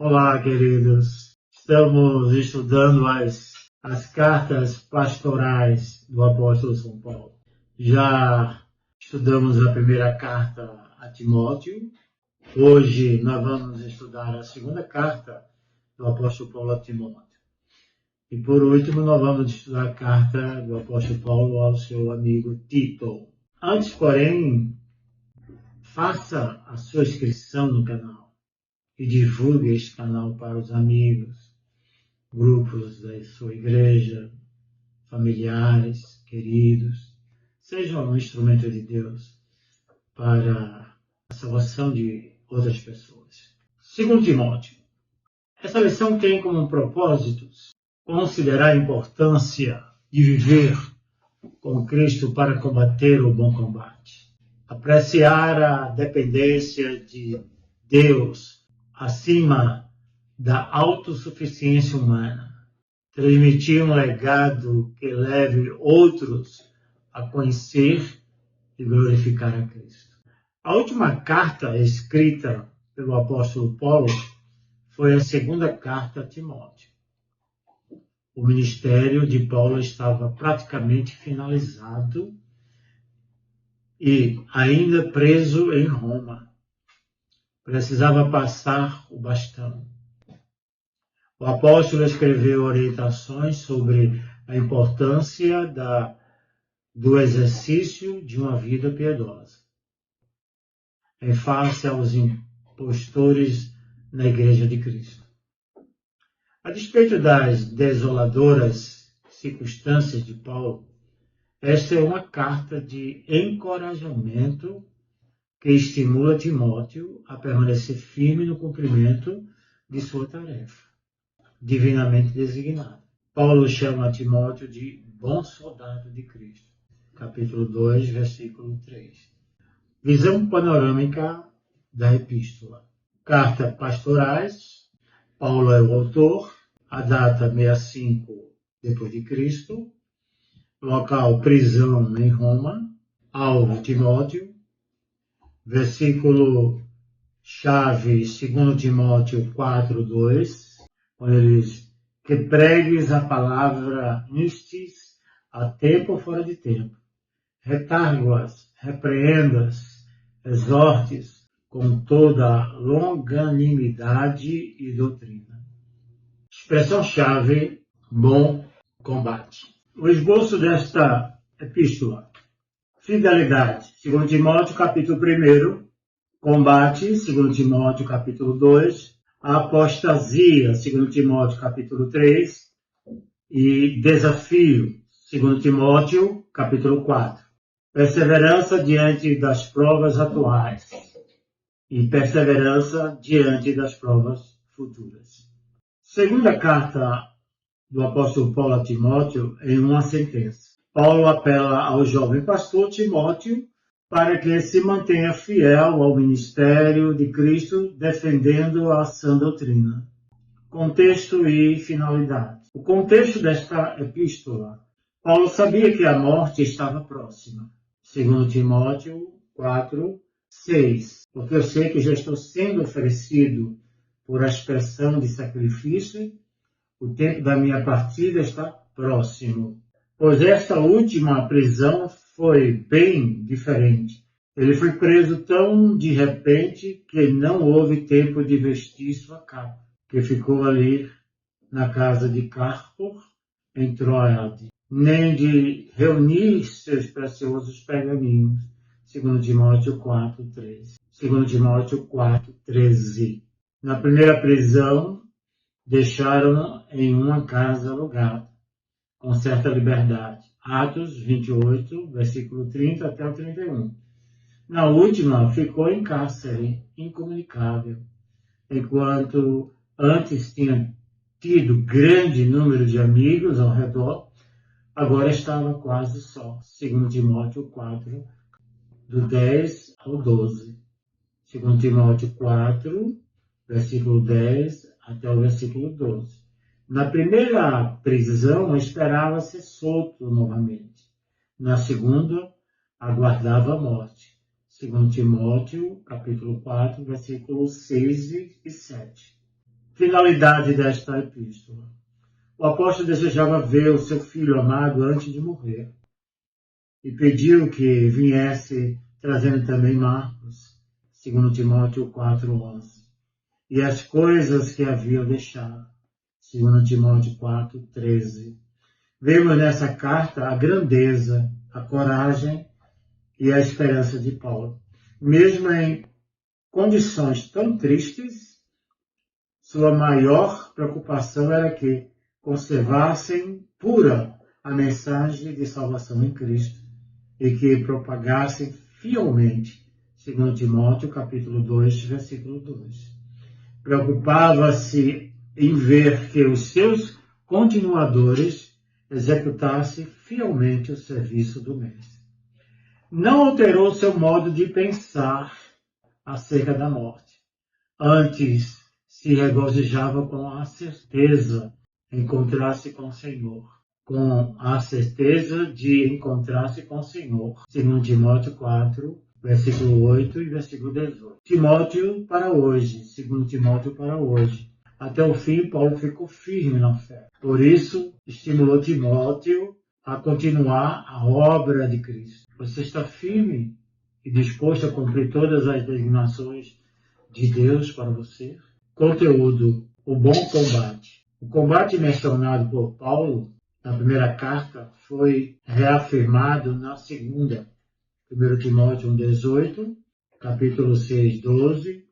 Olá, queridos. Estamos estudando as cartas pastorais do apóstolo São Paulo. Já estudamos a primeira carta a Timóteo. Hoje nós vamos estudar a segunda carta do apóstolo Paulo a Timóteo. E por último, nós vamos estudar a carta do apóstolo Paulo ao seu amigo Tito. Antes, porém, faça a sua inscrição no canal e divulgue este canal para os amigos, grupos da sua igreja, familiares, queridos. Seja um instrumento de Deus para a salvação de outras pessoas. Segundo Timóteo, essa lição tem como propósito considerar a importância de viver com Cristo para combater o bom combate. Apreciar a dependência de Deus acima da autossuficiência humana. Transmitir um legado que leve outros a conhecer e glorificar a Cristo. A última carta escrita pelo apóstolo Paulo foi a segunda carta a Timóteo. O ministério de Paulo estava praticamente finalizado e ainda preso em Roma. Precisava passar o bastão. O apóstolo escreveu orientações sobre a importância do exercício de uma vida piedosa, em face aos impostores na Igreja de Cristo. A despeito das desoladoras circunstâncias de Paulo, esta é uma carta de encorajamento que estimula Timóteo a permanecer firme no cumprimento de sua tarefa, divinamente designada. Paulo chama Timóteo de bom soldado de Cristo. Capítulo 2, versículo 3. Visão panorâmica da epístola. Carta pastorais. Paulo é o autor. A data 65 depois de Cristo. Local prisão em Roma. Alvo Timóteo. Versículo chave 2 Timóteo 4:2, quando ele diz que pregues a palavra instis a tempo ou fora de tempo, retargo-as, repreendas, exortes com toda longanimidade e doutrina. Expressão-chave, bom combate. O esboço desta epístola. Fidelidade, 2 Timóteo capítulo 1, combate, 2 Timóteo capítulo 2, a apostasia, 2 Timóteo capítulo 3, e desafio, 2 Timóteo capítulo 4. Perseverança diante das provas atuais e perseverança diante das provas futuras. Segunda carta do apóstolo Paulo a Timóteo em uma sentença. Paulo apela ao jovem pastor Timóteo para que se mantenha fiel ao ministério de Cristo, defendendo a sã doutrina. Contexto e finalidade. O contexto desta epístola. Paulo sabia que a morte estava próxima. 2 Timóteo 4:6. Porque eu sei que já estou sendo oferecido por aspersão de sacrifício, o tempo da minha partida está próximo. Pois esta última prisão foi bem diferente. Ele foi preso tão de repente que não houve tempo de vestir sua capa, que ficou ali na casa de Carpo, em Troade, nem de reunir seus preciosos pergaminhos. 2 Timóteo 4:13. 2 Timóteo 4:13. Na primeira prisão, deixaram-no em uma casa alugada, com certa liberdade. Atos 28, versículo 30 até o 31. Na última, ficou em cárcere, incomunicável, enquanto antes tinha tido grande número de amigos ao redor, agora estava quase só. 2 Timóteo 4, do 10 ao 12. 2 Timóteo 4, versículo 10 até o versículo 12. Na primeira prisão, esperava ser solto novamente. Na segunda, aguardava a morte. 2 Timóteo, capítulo 4, versículos 6 e 7. Finalidade desta epístola. O apóstolo desejava ver o seu filho amado antes de morrer e pediu que viesse trazendo também Marcos, segundo Timóteo 4:11, e as coisas que havia deixado, segundo Timóteo 4:13. Vemos nessa carta a grandeza, a coragem e a esperança de Paulo. Mesmo em condições tão tristes, sua maior preocupação era que conservassem pura a mensagem de salvação em Cristo e que propagassem fielmente, segundo Timóteo, capítulo 2, versículo 2. Preocupava-se em ver que os seus continuadores executassem fielmente o serviço do Mestre. Não alterou seu modo de pensar acerca da morte. Antes, se regozijava com a certeza de encontrar-se com o Senhor. Com a certeza de encontrar-se com o Senhor. Segundo Timóteo 4, versículo 8 e versículo 18. Timóteo para hoje. Segundo Timóteo para hoje. Até o fim, Paulo ficou firme na fé. Por isso, estimulou Timóteo a continuar a obra de Cristo. Você está firme e disposto a cumprir todas as designações de Deus para você? Conteúdo: o bom combate. O combate mencionado por Paulo na primeira carta foi reafirmado na segunda. 1 Timóteo 1:18, capítulo 6:12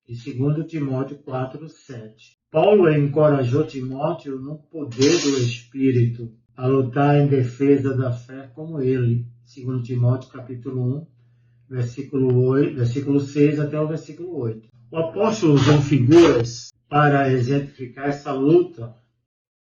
e 2 Timóteo 4:7. Paulo encorajou Timóteo no poder do Espírito a lutar em defesa da fé como ele. 2 Timóteo capítulo 1, versículo 6 até o versículo 8. O apóstolo usou figuras para exemplificar essa luta.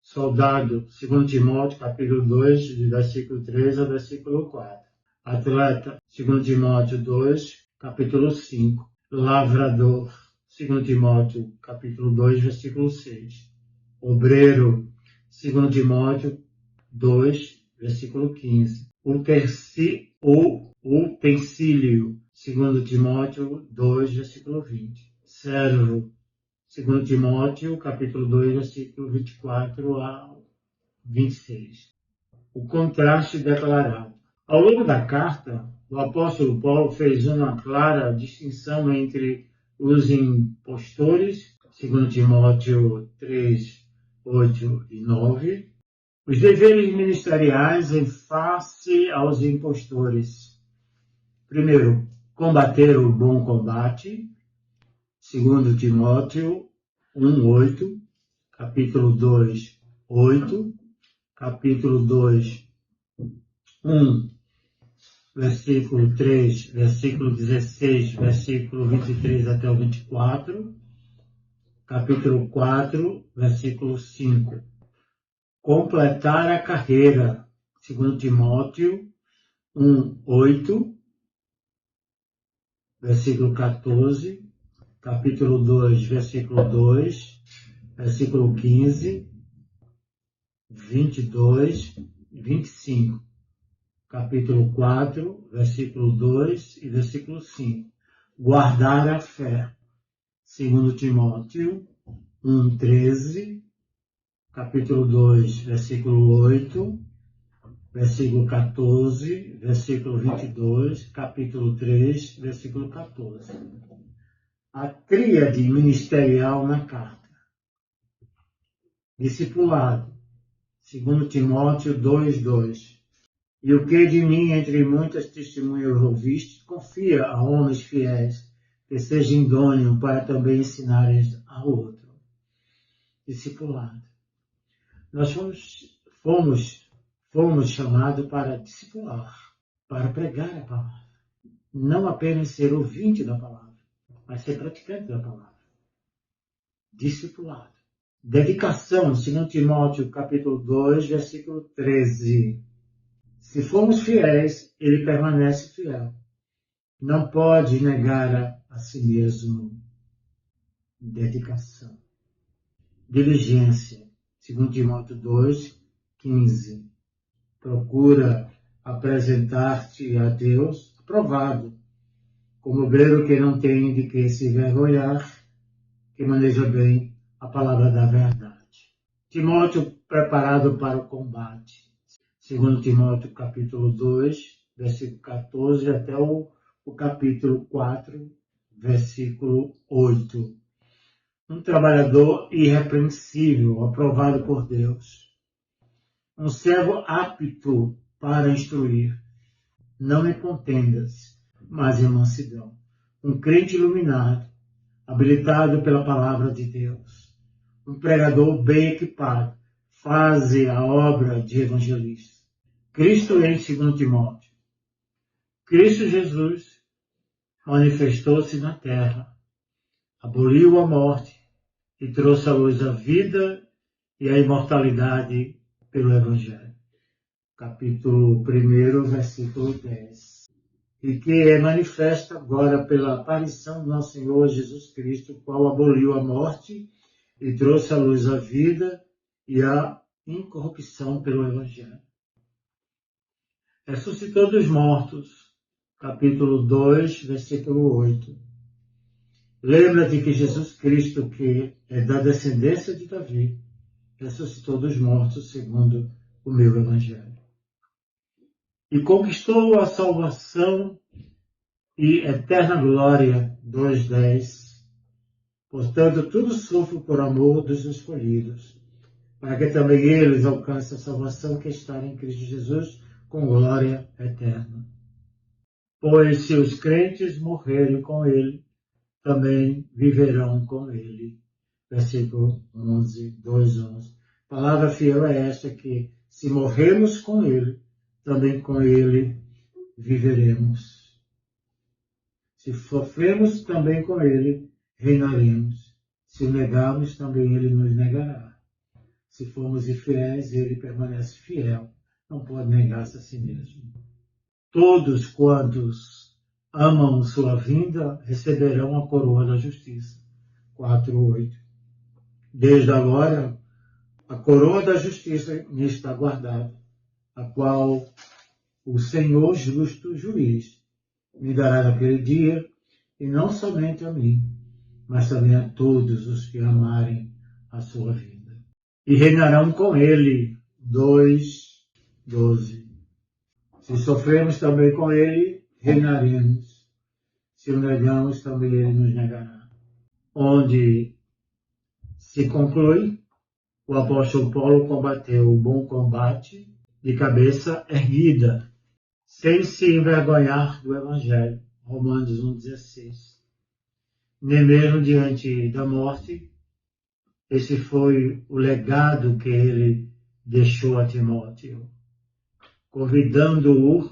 Soldado, 2 Timóteo capítulo 2, de versículo 3 ao versículo 4. Atleta, 2 Timóteo 2, capítulo 5. Lavrador, 2 Timóteo capítulo 2, versículo 6. Obreiro, 2 Timóteo 2, versículo 15. Utensílio, 2 Timóteo 2, versículo 20. Servo, 2 Timóteo, capítulo 2, versículo 24 a 26. O contraste declarado. Ao longo da carta, o apóstolo Paulo fez uma clara distinção entre os impostores, 2 Timóteo 3, 8 e 9, os deveres ministeriais em face aos impostores. Primeiro, combater o bom combate, 2 Timóteo 1:8, capítulo 2, 8, capítulo 2, 1, versículo 3, versículo 16, versículo 23 até o 24, capítulo 4, versículo 5. Completar a carreira, 2 Timóteo 1:8, versículo 14, capítulo 2, versículo 2, versículo 15, 22 e 25. Capítulo 4, versículo 2 e versículo 5. Guardar a fé. 2 Timóteo 1:13, capítulo 2, versículo 8, versículo 14, versículo 22, capítulo 3, versículo 14. A tríade ministerial na carta. Discipulado. 2 Timóteo 2:2. E o que de mim, entre muitas testemunhas ouviste, confia a homens fiéis, que sejam idôneos para também ensinarem a outro. Discipulado. Nós fomos chamados para discipular, para pregar a palavra. Não apenas ser ouvinte da palavra, mas ser praticante da palavra. Discipulado. Dedicação, 2 Timóteo capítulo 2, versículo 13. Se formos fiéis, ele permanece fiel. Não pode negar a si mesmo. Dedicação. Diligência, 2 Timóteo 2, 15. Procura apresentar-te a Deus aprovado, como obreiro que não tem de que se envergonhar, que maneja bem a palavra da verdade. Timóteo preparado para o combate. 2 Timóteo capítulo 2, versículo 14 até o capítulo 4, versículo 8. Um trabalhador irrepreensível, aprovado por Deus. Um servo apto para instruir. Não em contendas, mas em mansidão. Um crente iluminado, habilitado pela palavra de Deus. Um pregador bem equipado, faze a obra de evangelista. Cristo em 2 Timóteo. Cristo Jesus manifestou-se na terra, aboliu a morte e trouxe à luz a vida e a imortalidade pelo Evangelho. Capítulo 1, versículo 10. E que é manifesta agora pela aparição do nosso Senhor Jesus Cristo, qual aboliu a morte e trouxe à luz a vida e a incorrupção pelo Evangelho. Ressuscitou dos mortos, capítulo 2, versículo 8. Lembra-te que Jesus Cristo, que é da descendência de Davi, ressuscitou dos mortos segundo o meu Evangelho. E conquistou a salvação e eterna glória, 2:10. Portanto, tudo sofro por amor dos escolhidos, para que também eles alcancem a salvação que está em Cristo Jesus, com glória eterna. Pois se os crentes morrerem com ele, também viverão com ele. Versículo 11, 2:11. Palavra fiel é esta, que se morrermos com ele, também com ele viveremos. Se sofremos, também com ele reinaremos. Se o negarmos, também ele nos negará. Se formos infiéis, ele permanece fiel. Não pode negar-se a si mesmo. Todos quantos amam sua vinda receberão a coroa da justiça. 4:8. Desde agora, a coroa da justiça me está guardada, a qual o Senhor justo juiz me dará naquele dia, e não somente a mim, mas também a todos os que amarem a sua vida. E reinarão com ele. 2:12. Se sofremos também com ele, reinaremos. Se o negamos, também ele nos negará. Onde se conclui, o apóstolo Paulo combateu o bom combate de cabeça erguida, sem se envergonhar do Evangelho. Romanos 1:16. Nem mesmo diante da morte. Esse foi o legado que ele deixou a Timóteo, convidando-o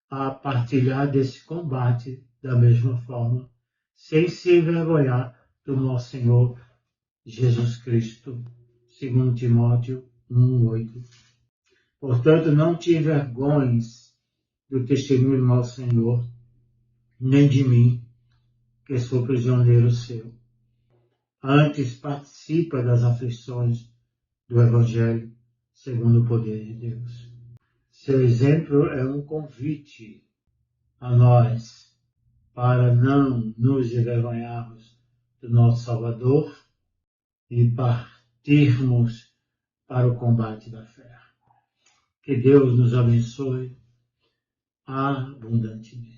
a partilhar desse combate da mesma forma, sem se envergonhar do nosso Senhor Jesus Cristo. 2 Timóteo 1:8. Portanto, não te envergonhes do testemunho do nosso Senhor, nem de mim, que sou prisioneiro seu. Antes participa das aflições do Evangelho, segundo o poder de Deus. Seu exemplo é um convite a nós para não nos envergonharmos do nosso Salvador e partirmos para o combate da fé. Que Deus nos abençoe abundantemente.